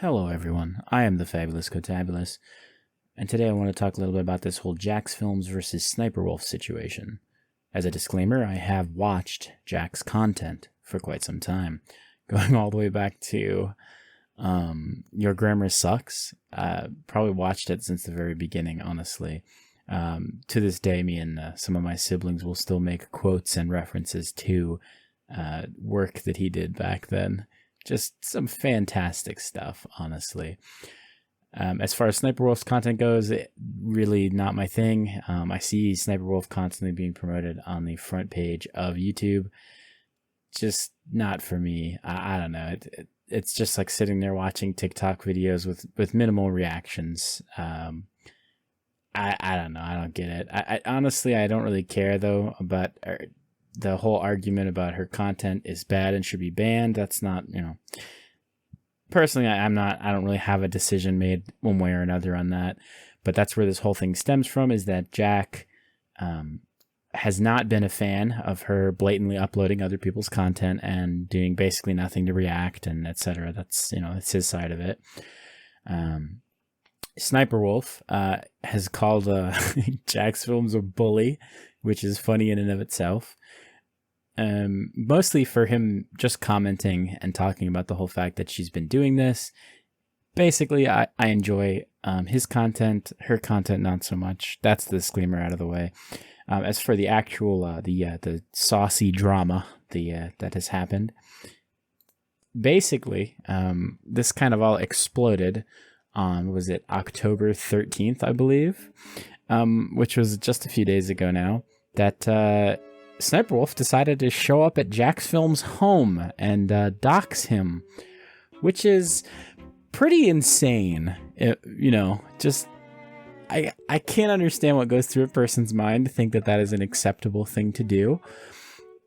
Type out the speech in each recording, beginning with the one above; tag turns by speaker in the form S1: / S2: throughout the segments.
S1: Hello everyone, I am the Fabulous Cotabulous, and today I want to talk a little bit about this whole Jacksfilms versus Sniperwolf situation. As a disclaimer, I have watched Jack's content for quite some time, going all the way back to Your Grammar Sucks. Probably watched it since the very beginning, honestly. To this day, me and some of my siblings will still make quotes and references to work that he did back then. Just some fantastic stuff, honestly. As far as Sniperwolf's content goes, really not my thing. I see Sniperwolf constantly being promoted on the front page of YouTube. Just not for me. I don't know. It's just like sitting there watching TikTok videos with minimal reactions. I don't know. I don't get it. I honestly, I don't really care though about the whole argument about her content is bad and should be banned. That's not, personally, I don't really have a decision made one way or another on that, but that's where this whole thing stems from, is that Jack has not been a fan of her blatantly uploading other people's content and doing basically nothing to react and etc. That's, it's his side of it. Sniperwolf has called Jacksfilms a bully, which is funny in and of itself. Mostly for him just commenting and talking about the whole fact that she's been doing this. Basically, I enjoy his content, her content not so much. That's the disclaimer out of the way. As for the actual the saucy drama that has happened, basically this kind of all exploded on, was it October 13th, I believe, which was just a few days ago now, that Sniperwolf decided to show up at Jacksfilms' home and dox him, which is pretty insane. Just I can't understand what goes through a person's mind to think that that is an acceptable thing to do.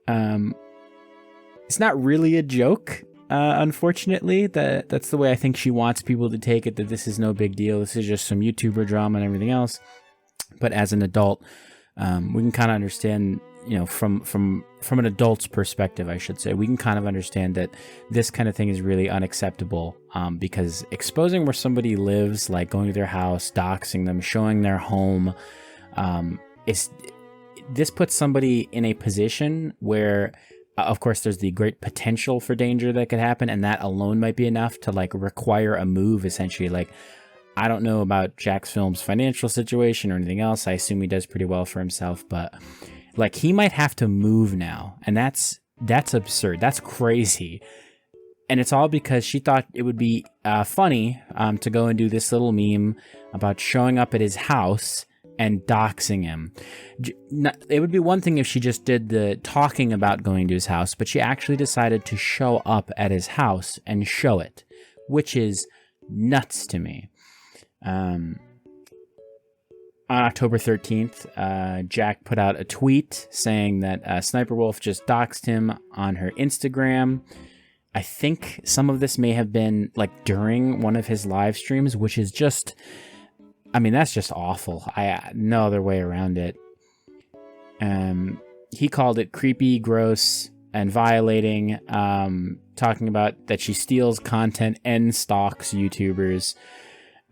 S1: It's not really a joke, unfortunately. That's the way I think she wants people to take it, that this is no big deal. This is just some YouTuber drama and everything else. But as an adult, we can kind of understand, from an adult's perspective, I should say, we can kind of understand that this kind of thing is really unacceptable, because exposing where somebody lives, like going to their house, doxing them, showing their home, this puts somebody in a position where, of course, there's the great potential for danger that could happen, and that alone might be enough to require a move, essentially. I don't know about Jacksfilms' financial situation or anything else. I assume he does pretty well for himself, but he might have to move now, and that's absurd. That's crazy. And it's all because she thought it would be funny to go and do this little meme about showing up at his house and doxing him. It would be one thing if she just did the talking about going to his house, but she actually decided to show up at his house and show it, which is nuts to me. On October 13th, Jack put out a tweet saying that Sniperwolf just doxed him on her Instagram. I think some of this may have been during one of his live streams, which is just, that's just awful. No other way around it. He called it creepy, gross, and violating, talking about that she steals content and stalks YouTubers.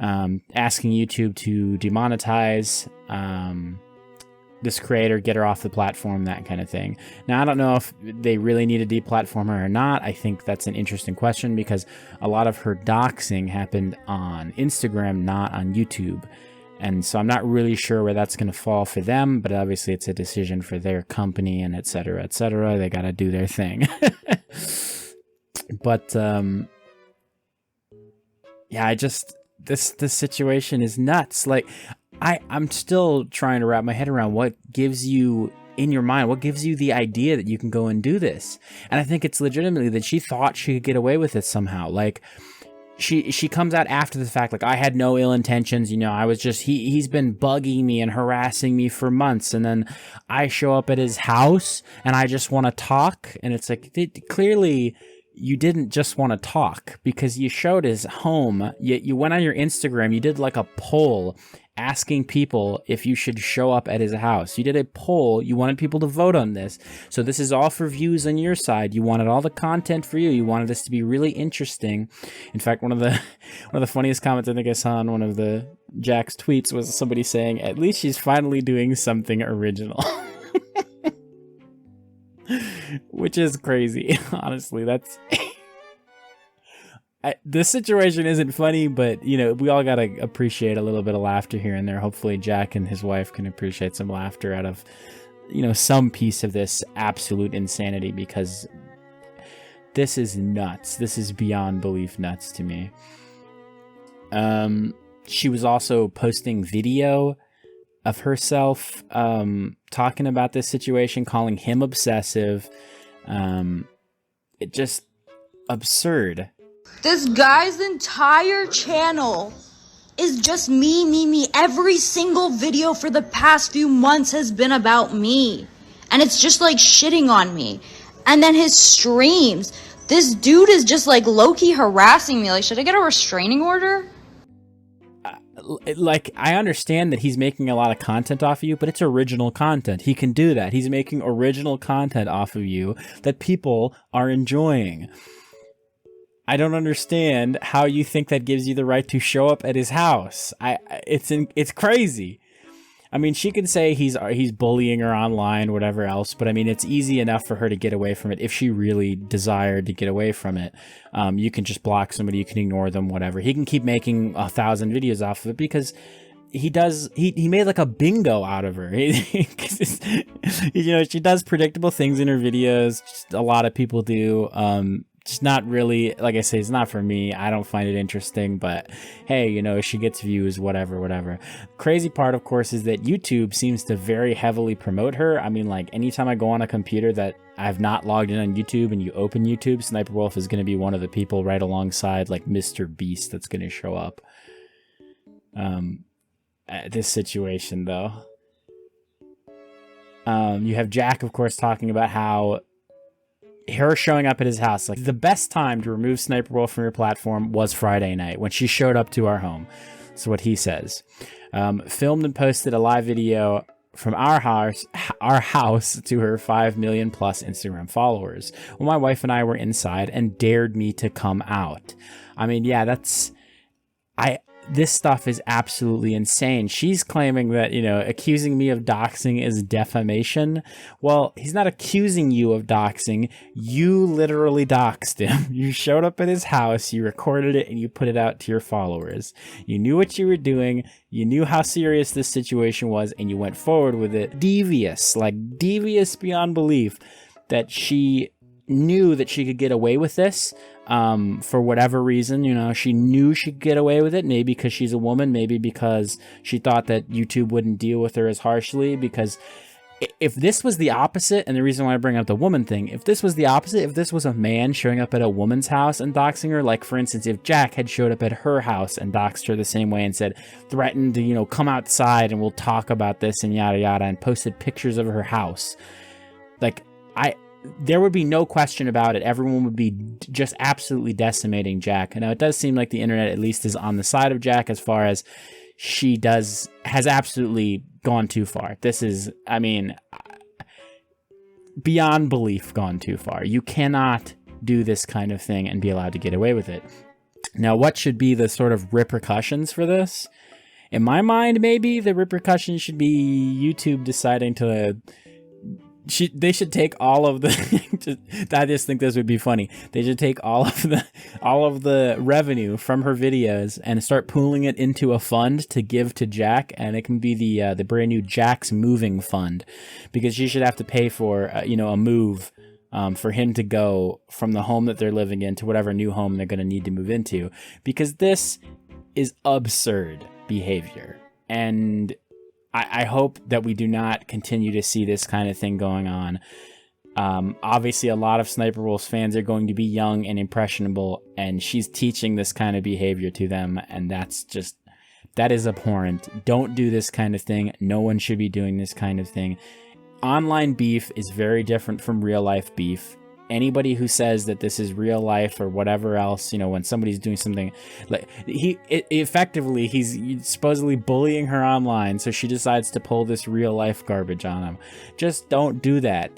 S1: Asking YouTube to demonetize this creator, get her off the platform, that kind of thing. Now, I don't know if they really need to deplatform her or not. I think that's an interesting question, because a lot of her doxing happened on Instagram, not on YouTube. And so I'm not really sure where that's going to fall for them, but obviously it's a decision for their company and et cetera, et cetera. They got to do their thing. But, yeah, this situation is nuts. I'm still trying to wrap my head around what gives you, in your mind, what gives you the idea that you can go and do this. And I think it's legitimately that she thought she could get away with it somehow. She comes out after the fact, I had no ill intentions, I was just, he's been bugging me and harassing me for months, and then I show up at his house and I just want to talk. And it's clearly you didn't just want to talk, because you showed his home. You went on your Instagram, you did a poll asking people if you should show up at his house. You did a poll. You wanted people to vote on this. So this is all for views on your side. You wanted all the content for you. You wanted this to be really interesting. In fact, one of the funniest comments I think I saw on one of the Jack's tweets was somebody saying, "At least she's finally doing something original." Which is crazy. Honestly, that's... this situation isn't funny, but, you know, we all got to appreciate a little bit of laughter here and there. Hopefully Jack and his wife can appreciate some laughter out of, you know, some piece of this absolute insanity, because this is nuts. This is beyond belief nuts to me. She was also posting video of herself talking about this situation, calling him obsessive. It just absurd.
S2: This guy's entire channel is just me. Every single video for the past few months has been about me. And it's just like shitting on me. And then his streams, this dude is just like low-key harassing me. Like, should I get a restraining order?
S1: Like, I understand that he's making a lot of content off of you, but it's original content. He can do that. He's making original content off of you that people are enjoying. I don't understand how you think that gives you the right to show up at his house. It's crazy. I mean, she can say he's bullying her online, whatever else, but I mean, it's easy enough for her to get away from it if she really desired to get away from it. You can just block somebody, you can ignore them, whatever. He can keep making 1,000 videos off of it because he made like a bingo out of her. You know, she does predictable things in her videos. Just a lot of people do. Just not really, like I say, it's not for me. I don't find it interesting, but hey, you know, she gets views, whatever. Crazy part, of course, is that YouTube seems to very heavily promote her. I mean, like, anytime I go on a computer that I've not logged in on YouTube and you open YouTube, Sniperwolf is going to be one of the people right alongside, like, Mr. Beast that's going to show up. At this situation, though. You have Jack, of course, talking about how her showing up at his house, like, the best time to remove Sniperwolf from your platform was Friday night when she showed up to our home. That's what he says. Filmed and posted a live video from our house to her 5 million plus Instagram followers. Well, my wife and I were inside and dared me to come out. I mean, yeah, this stuff is absolutely insane. She's claiming that, you know, accusing me of doxing is defamation. Well, he's not accusing you of doxing. You literally doxed him. You showed up at his house, you recorded it, and you put it out to your followers. You knew what you were doing. You knew how serious this situation was, and you went forward with it. Devious beyond belief that she knew that she could get away with this. For whatever reason, you know, she knew she could get away with it, maybe because she's a woman, maybe because she thought that YouTube wouldn't deal with her as harshly, because if this was the opposite, and the reason why I bring up the woman thing, if this was the opposite, if this was a man showing up at a woman's house and doxing her, like, for instance, if Jack had showed up at her house and doxed her the same way and said, threatened to, you know, come outside and we'll talk about this and yada yada, and posted pictures of her house, like, there would be no question about it. Everyone would be just absolutely decimating Jack. Now, it does seem like the internet at least is on the side of Jack as far as has absolutely gone too far. This is, I mean, beyond belief gone too far. You cannot do this kind of thing and be allowed to get away with it. Now, what should be the sort of repercussions for this? In my mind, maybe the repercussions should be YouTube deciding to... they should take all of the I just think this would be funny. They should take all of the revenue from her videos and start pooling it into a fund to give to Jack, and it can be the brand new Jack's Moving Fund, because she should have to pay for you know, a move for him to go from the home that they're living in to whatever new home they're going to need to move into, because this is absurd behavior. And I hope that we do not continue to see this kind of thing going on. Obviously, a lot of Sniperwolf's fans are going to be young and impressionable, and she's teaching this kind of behavior to them, and that is abhorrent. Don't do this kind of thing. No one should be doing this kind of thing. Online beef is very different from real life beef. anybody who says that this is real life or whatever else, when somebody's doing something like effectively, he's supposedly bullying her online, so she decides to pull this real life garbage on him. Just don't do that.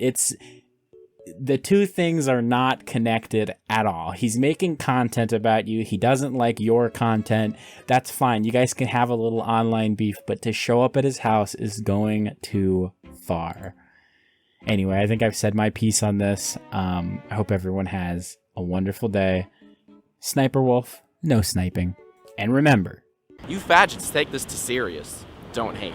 S1: The two things are not connected at all. He's making content about you. He doesn't like your content. That's fine. You guys can have a little online beef, but to show up at his house is going too far. Anyway, I think I've said my piece on this. I hope everyone has a wonderful day. Sniper Wolf, no sniping. And remember,
S3: You fadgets take this too serious. Don't hate.